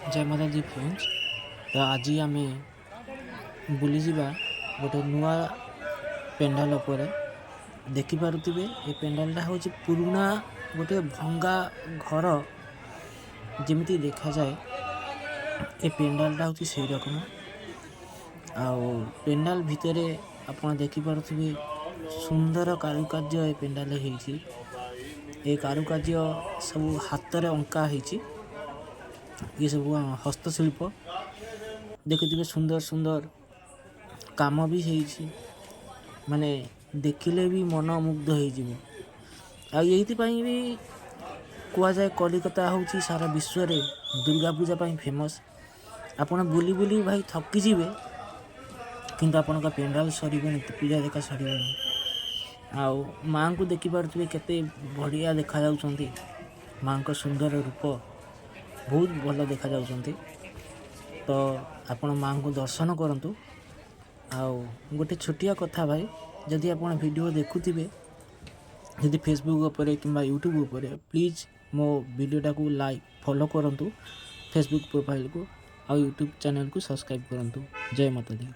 जय माता दी फ्रेंड्स। तो आज आम बुली जावा गोटे नुआ पेंडाल उपर देखिपे ये पेंडालटा हूँ पुराना गोटे भंगा घर जमी देखा जाए। ये पेंडालटा हूँ से रकम पेंडाल भितर आप देखिपे सुंदर कारुकार्य ये पेंडाल ये कारुकार्य सब हाथ रे अंका होती। ये सब हस्तशिल्प देखुए सुंदर सुंदर काम भी है माने देखिले भी मन मुग्ध हो। ये भी कह जाए कलिकता हूँ सारा विश्व रे दुर्गा पूजा फेमस। आपड़ बुली बुली भाई थकी जी किंतु आपण का पेंडाल सर पूजा देखा सर आउ माँ को देखिपे केते बढ़िया देखा जाउछंती। माँ को सुंदर रूप बहुत भल देखा जाउछंती। तो आपण माँ को दर्शन करंतु। आउ गोटे छोटिया कथा भाई जदि आप वीडियो देखुथिबे जदि फेसबुक उपर कि यूट्यूब उपर प्लीज मो वीडियोटा को लाइक फॉलो करंतु। फेसबुक प्रोफाइल को और यूट्यूब चैनल को सब्सक्राइब करंतु। जय माता दी।